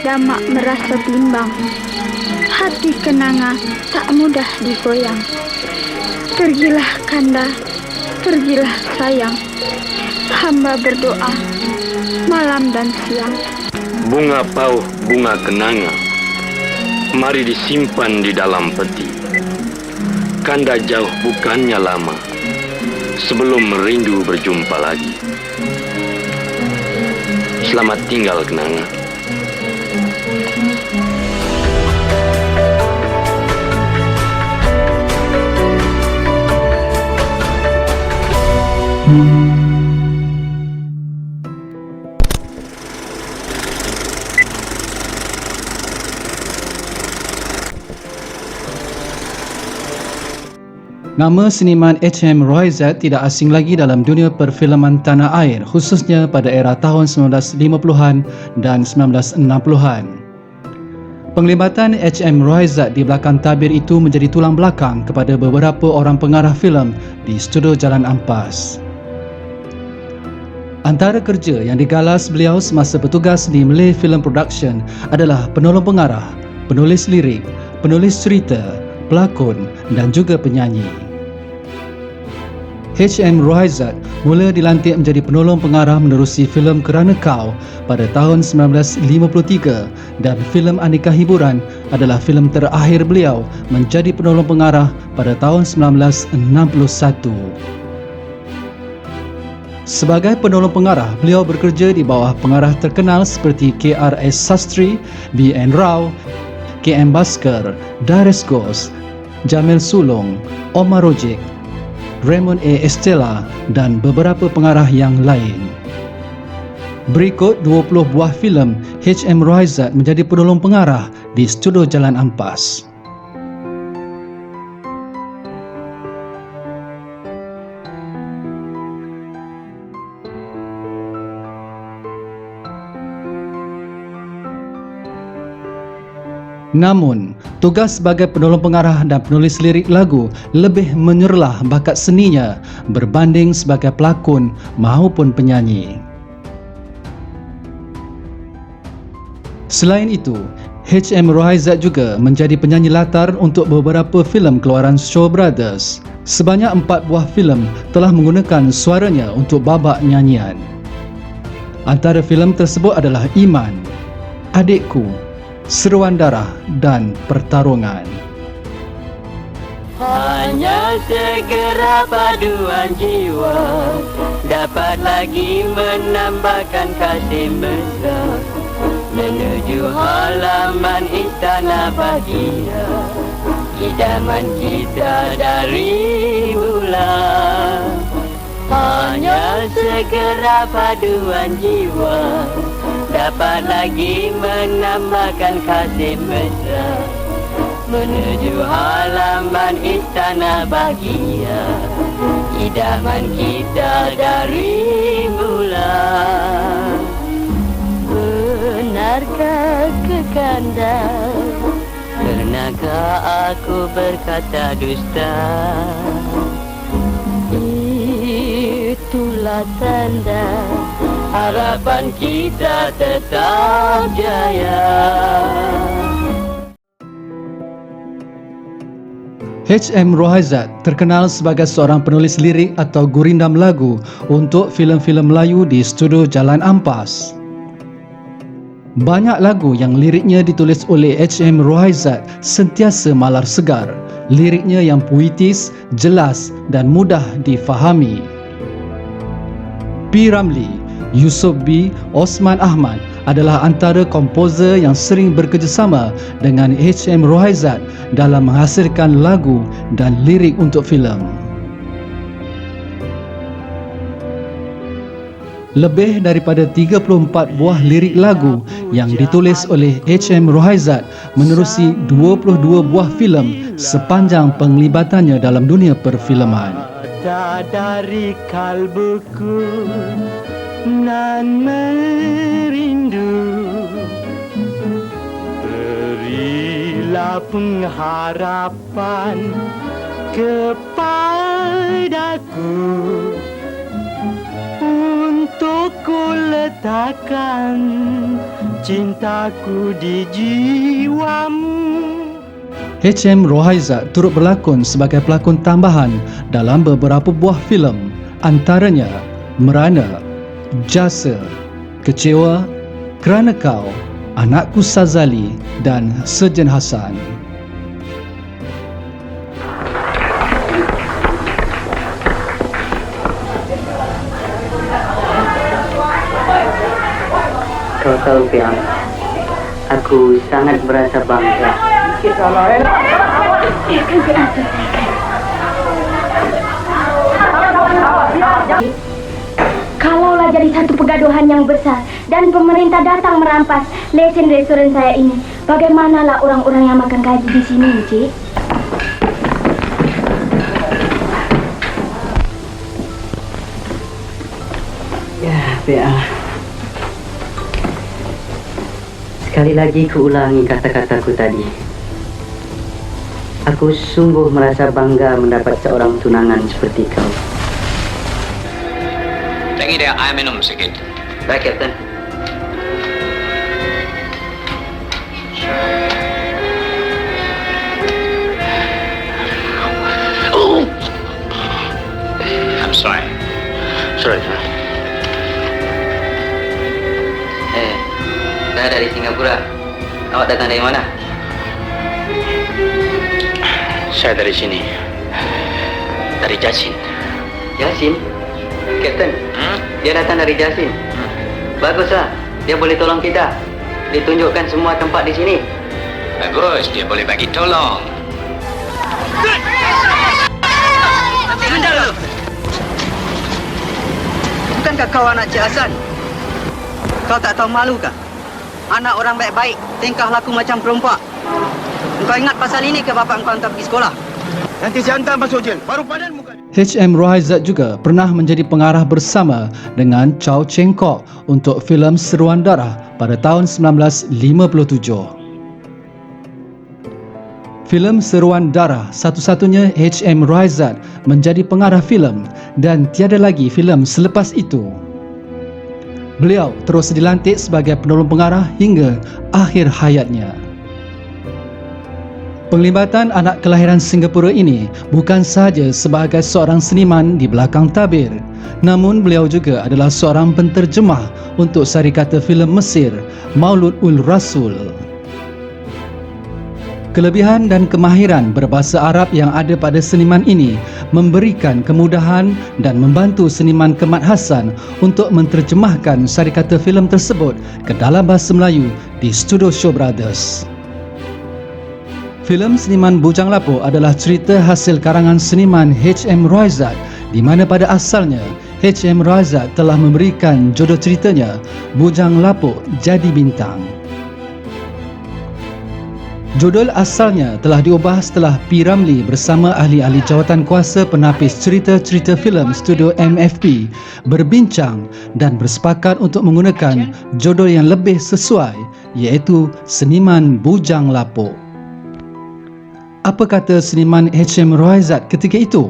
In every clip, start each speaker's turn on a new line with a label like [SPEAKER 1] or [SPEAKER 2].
[SPEAKER 1] damak merasa bimbang. Hati kenanga tak mudah digoyang. Pergilah kanda, pergilah sayang. Hamba berdoa malam dan siang.
[SPEAKER 2] Bunga pauh, bunga kenanga, mari disimpan di dalam peti. Kanda jauh bukannya lama, sebelum merindu berjumpa lagi. Selamat tinggal kenanga.
[SPEAKER 3] Nama seniman H.M. Rohaizat tidak asing lagi dalam dunia perfilman tanah air, khususnya pada era tahun 1950-an dan 1960-an. Penglibatan H.M. Rohaizat di belakang tabir itu menjadi tulang belakang kepada beberapa orang pengarah filem di studio Jalan Ampas. Antara kerja yang digalas beliau semasa bertugas di Malay Film Production adalah penolong pengarah, penulis lirik, penulis cerita, pelakon dan juga penyanyi. H.M. Rohaizat mula dilantik menjadi penolong pengarah menerusi filem Kerana Kau pada tahun 1953 dan filem Aneka Hiburan adalah filem terakhir beliau menjadi penolong pengarah pada tahun 1961. Sebagai penolong pengarah, beliau bekerja di bawah pengarah terkenal seperti K.R.S. Sastry, B.N. Rao, K.M. Baskar, Darius Ghosh, Jamil Sulong, Omar Rojik, Raymond A. Estella dan beberapa pengarah yang lain. Berikut 20 buah filem H.M. Rohaizat menjadi penolong pengarah di studio Jalan Ampas. Namun, tugas sebagai penolong pengarah dan penulis lirik lagu lebih menyerlah bakat seninya berbanding sebagai pelakon maupun penyanyi. Selain itu, H.M. Rohaizat juga menjadi penyanyi latar untuk beberapa filem keluaran Shaw Brothers. Sebanyak 4 buah filem telah menggunakan suaranya untuk babak nyanyian. Antara filem tersebut adalah Iman, Adikku, Seruan Darah dan Pertarungan.
[SPEAKER 4] Hanya segera paduan jiwa dapat lagi menambahkan kasih mesra menuju halaman istana bahagia, idaman kita dari mula. Hanya segera paduan jiwa dapat lagi menambahkan kasih mesra menuju halaman istana bahagia, idaman kita dari mula. Benarkah kekanda? Pernahkah aku berkata dusta? Itulah tanda harapan kita tetap jaya.
[SPEAKER 3] H.M. Rohaizat terkenal sebagai seorang penulis lirik atau gurindam lagu untuk filem-filem Melayu di studio Jalan Ampas. Banyak lagu yang liriknya ditulis oleh H.M. Rohaizat sentiasa malar segar. Liriknya yang puitis, jelas dan mudah difahami. P. Ramlee, Yusof B. Osman Ahmad adalah antara komposer yang sering bekerjasama dengan H.M. Rohaizat dalam menghasilkan lagu dan lirik untuk filem. Lebih daripada 34 buah lirik lagu yang ditulis oleh H.M. Rohaizat menerusi 22 buah filem sepanjang penglibatannya dalam dunia perfilman.
[SPEAKER 4] Dari kalbuku nan merindu, berilah pengharapan kepadaku untuk ku letakkan cintaku di jiwamu.
[SPEAKER 3] H.M. Rohaizat turut berlakon sebagai pelakon tambahan dalam beberapa buah filem, antaranya Merana, Jasa, Kecewa, Kerana Kau, Anakku Sazali dan Sejen Hasan.
[SPEAKER 5] Kau tahu, Piang, aku sangat merasa bangga.
[SPEAKER 6] Kalaulah jadi satu pergaduhan yang besar dan pemerintah datang merampas lesen restoran saya ini, bagaimanalah orang-orang yang makan gaji di sini, Cik?
[SPEAKER 5] Ya, Piang. Sekali lagi kuulangi kata-kataku tadi. Aku sungguh merasa bangga mendapat seorang tunangan seperti kau.
[SPEAKER 2] Tangi dia air minum sikit.
[SPEAKER 5] Baik, Kapten.
[SPEAKER 2] I'm sorry. Sorry.
[SPEAKER 5] Saya dari Singapura. Awak datang dari mana?
[SPEAKER 2] Saya dari sini. Dari Jasin.
[SPEAKER 5] Jasin? Kapten, dia datang dari Jasin. Baguslah, dia boleh tolong kita. Ditunjukkan semua tempat di sini.
[SPEAKER 2] Bagus, dia boleh bagi tolong.
[SPEAKER 5] Bukankah kau anak Cik Hasan? Kau tak tahu malu kah? Anak orang baik-baik, tingkah laku macam perompak. Engkau ingat pasal ini ke bapa engkau hantar pergi sekolah?
[SPEAKER 4] Nanti saya hantar masuk jel. Baru padan muka.
[SPEAKER 3] H.M. Rohaizat juga pernah menjadi pengarah bersama dengan Chow Cheng Kok untuk filem Seruan Darah pada tahun 1957. Filem Seruan Darah satu-satunya H.M. Rohaizat menjadi pengarah filem dan tiada lagi filem selepas itu. Beliau terus dilantik sebagai penolong pengarah hingga akhir hayatnya. Penglibatan anak kelahiran Singapura ini bukan sahaja sebagai seorang seniman di belakang tabir, namun beliau juga adalah seorang penterjemah untuk syarikat filem Mesir, Maulud ul Rasul. Kelebihan dan kemahiran berbahasa Arab yang ada pada seniman ini memberikan kemudahan dan membantu seniman Kemat Hassan untuk menterjemahkan syarikat filem tersebut ke dalam bahasa Melayu di Studio Shaw Brothers. Filem Seniman Bujang Lapuk adalah cerita hasil karangan seniman H.M. Rohaizat di mana pada asalnya H.M. Rohaizat telah memberikan jodoh ceritanya Bujang Lapuk Jadi Bintang. Judul asalnya telah diubah setelah P. Ramlee bersama ahli-ahli jawatan kuasa penapis cerita-cerita filem studio MFP berbincang dan bersepakat untuk menggunakan judul yang lebih sesuai iaitu Seniman Bujang Lapuk. Apa kata seniman H.M. Rohaizat ketika itu?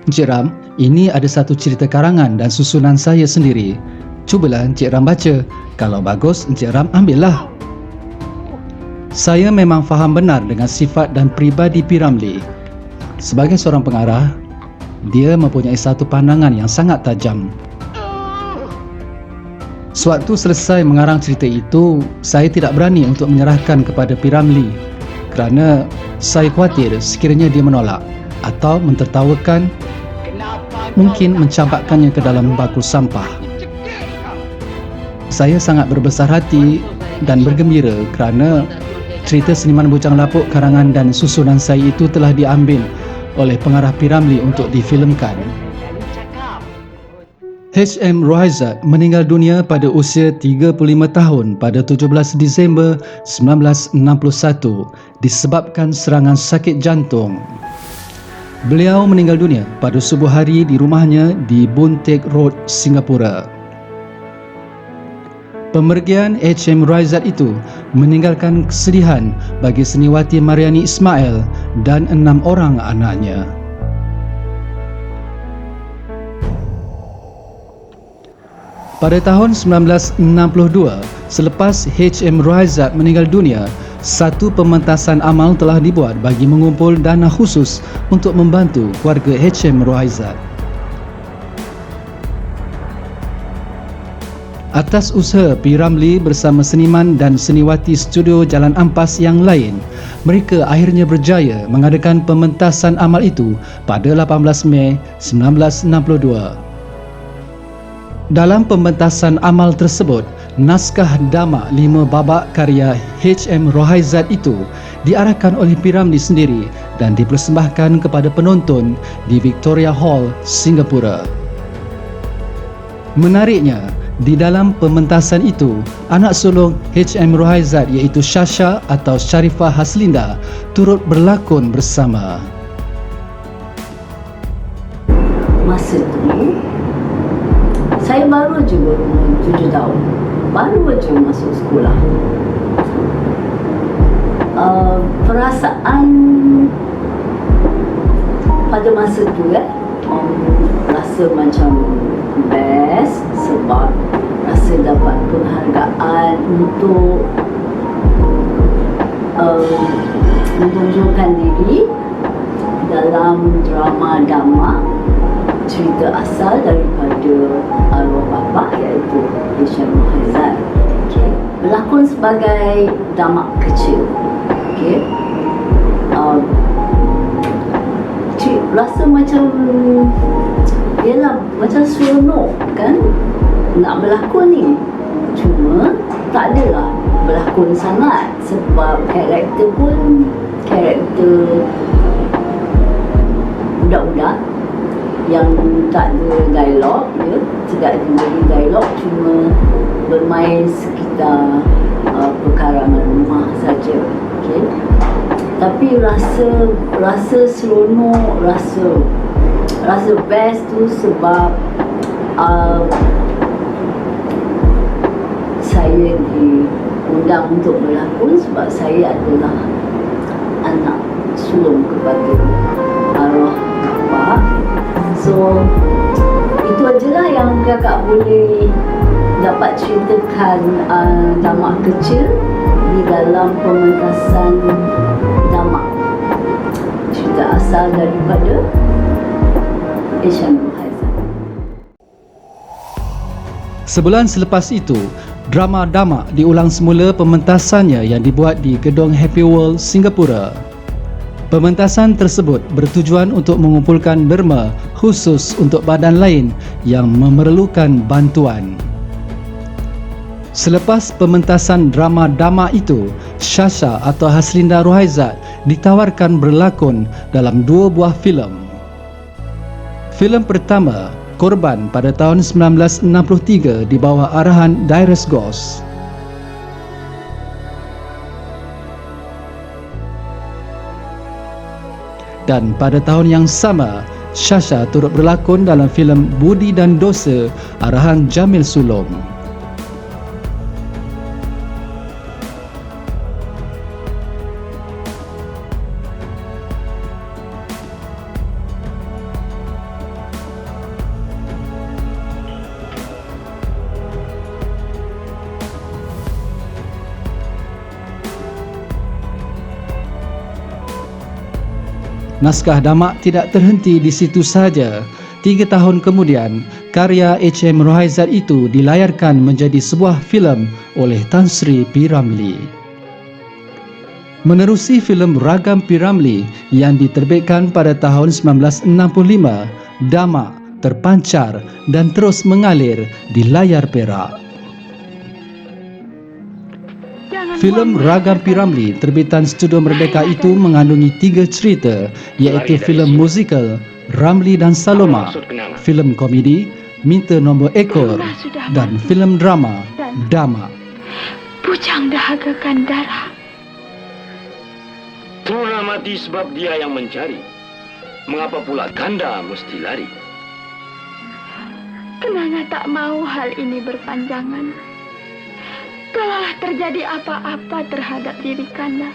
[SPEAKER 3] Encik Ram, ini ada satu cerita karangan dan susunan saya sendiri. Cubalah Encik Ram baca. Kalau bagus, Encik Ram ambillah. Saya memang faham benar dengan sifat dan peribadi P. Ramlee. Sebagai seorang pengarah, dia mempunyai satu pandangan yang sangat tajam. Sewaktu selesai mengarang cerita itu, saya tidak berani untuk menyerahkan kepada P. Ramlee kerana saya khawatir sekiranya dia menolak atau mentertawakan, mungkin mencampakkannya ke dalam bakul sampah. Saya sangat berbesar hati dan bergembira kerana cerita Seniman Bujang Lapuk karangan dan susunan saya itu telah diambil oleh pengarah P. Ramlee untuk difilmkan. H.M. Rohaizat meninggal dunia pada usia 35 tahun pada 17 Disember 1961 disebabkan serangan sakit jantung. Beliau meninggal dunia pada subuh hari di rumahnya di Boon Teck Road, Singapura. Pemergian H.M. Rohaizat itu meninggalkan kesedihan bagi seniwati Mariani Ismail dan 6 orang anaknya. Pada tahun 1962, selepas H.M. Rohaizat meninggal dunia, satu pementasan amal telah dibuat bagi mengumpul dana khusus untuk membantu keluarga H.M. Rohaizat. Atas usaha P. Ramlee bersama seniman dan seniwati studio Jalan Ampas yang lain, mereka akhirnya berjaya mengadakan pementasan amal itu pada 18 Mei 1962. Dalam pementasan amal tersebut, naskah Dama 5 babak karya H.M. Rohaizat itu diarahkan oleh P. Ramlee sendiri dan dipersembahkan kepada penonton di Victoria Hall, Singapura. Menariknya, di dalam pementasan itu, anak sulung H.M. Rohaizat iaitu Shasha atau Sharifah Haslinda turut berlakon bersama.
[SPEAKER 7] Masa tu saya baru je berumur 7 tahun. Baru je masuk sekolah. Perasaan pada masa tu rasa macam best sebab rasa dapat penghargaan untuk menunjukkan diri dalam drama Dama, cerita asal daripada arwah bapa iaitu H.M. Rohaizat. Berlakon sebagai damak kecil. Rasa macam ialah macam seronok kan nak berlakon ni. Cuma tak adalah berlakon sangat sebab karakter pun karakter budak-budak yang tak ada dialog, tidak ada dialog, cuma bermain sekitar perkarangan rumah saja. Tapi rasa seronok, rasa best tu sebab saya diundang untuk berlakon sebab saya adalah anak sulung kepada arwah bapa. So, itu ajalah yang kakak boleh dapat ceritakan damak kecil di dalam pementasan damak. Cerita asal daripada H.M. Rohaizat.
[SPEAKER 3] Sebulan selepas itu, drama Damak diulang semula pementasannya yang dibuat di Gedung Happy World, Singapura. Pementasan tersebut bertujuan untuk mengumpulkan derma khusus untuk badan lain yang memerlukan bantuan. Selepas pementasan drama Dama itu, Shasha atau Haslinda Rohaizat ditawarkan berlakon dalam 2 buah filem. Filem pertama, Korban pada tahun 1963 di bawah arahan Darius Goss. Dan pada tahun yang sama, Shasha turut berlakon dalam filem Budi dan Dosa arahan Jamil Sulong. Naskah Damak tidak terhenti di situ sahaja. 3 tahun kemudian, karya H.M. Rohaizat itu dilayarkan menjadi sebuah filem oleh Tan Sri P. Ramlee. Menerusi filem Ragam P. Ramlee yang diterbitkan pada tahun 1965, Damak terpancar dan terus mengalir di layar perak. Filem Ragam P. Ramlee terbitan Studio Merdeka itu mengandungi 3 cerita, iaitu filem musikal Ramlee dan Saloma, filem komedi Minta Nombor Ekor dan filem drama Damak.
[SPEAKER 1] Bujang dahaga Gandara.
[SPEAKER 4] Tuna mati sebab dia yang mencari. Mengapa pula Ganda mesti lari?
[SPEAKER 1] Kenanga tak mau hal ini berpanjangan. Telah terjadi apa-apa terhadap diri Kanda,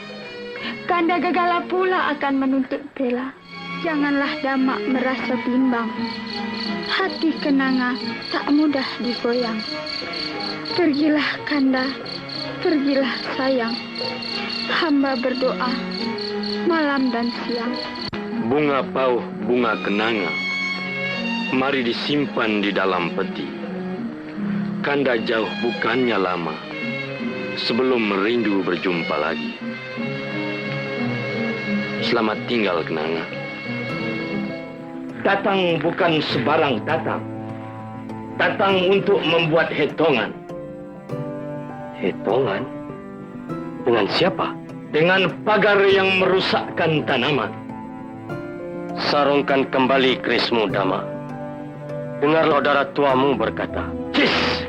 [SPEAKER 1] Kanda Gegala pula akan menuntut bela. Janganlah Dama merasa bimbang. Hati Kenanga tak mudah digoyang. Pergilah Kanda, pergilah sayang. Hamba berdoa malam dan siang.
[SPEAKER 4] Bunga pauh, bunga kenanga, mari disimpan di dalam peti. Kanda jauh bukannya lama, sebelum merindu berjumpa lagi. Selamat tinggal Kenanga. Datang bukan sebarang datang. Datang untuk membuat hitungan. Hitungan? Dengan siapa? Dengan pagar yang merusakkan tanaman. Sarungkan kembali kerismu, Dama. Dengarlah saudara tuamu berkata. Cis!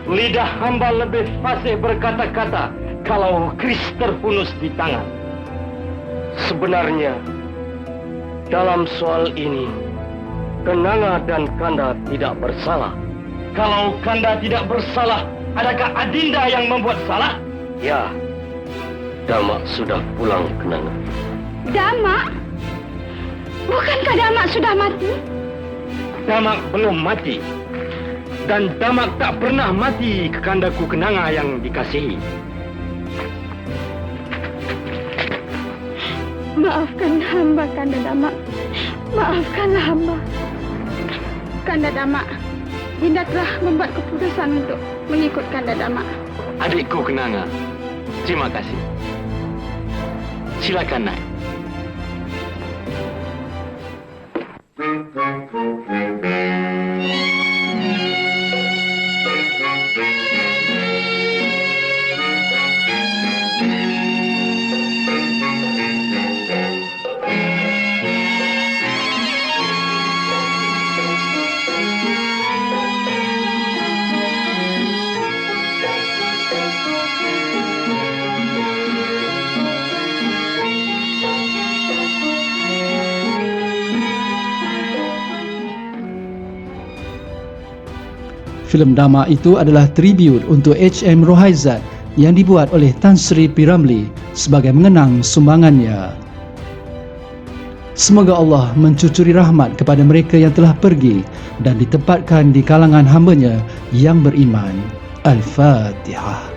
[SPEAKER 4] Lidah hamba lebih fasih berkata-kata kalau keris terhunus di tangan. Sebenarnya, dalam soal ini, Kenanga dan Kanda tidak bersalah. Kalau Kanda tidak bersalah, adakah Adinda yang membuat salah? Ya, Dama sudah pulang, Kenanga.
[SPEAKER 1] Dama? Bukankah Dama sudah mati?
[SPEAKER 4] Dama belum mati. Dan Dama tak pernah mati ke Kandaku Kenanga yang dikasihi.
[SPEAKER 1] Maafkan hamba, Kanda Dama. Maafkanlah hamba. Kanda Dama, Dinda telah membuat keputusan untuk mengikut Kanda Dama.
[SPEAKER 4] Adikku Kenanga, terima kasih. Silakan naik.
[SPEAKER 3] Filem Dama itu adalah tribut untuk H.M. Rohaizat yang dibuat oleh Tan Sri P. Ramlee sebagai mengenang sumbangannya. Semoga Allah mencucuri rahmat kepada mereka yang telah pergi dan ditempatkan di kalangan hamba-Nya yang beriman. Al-Fatihah.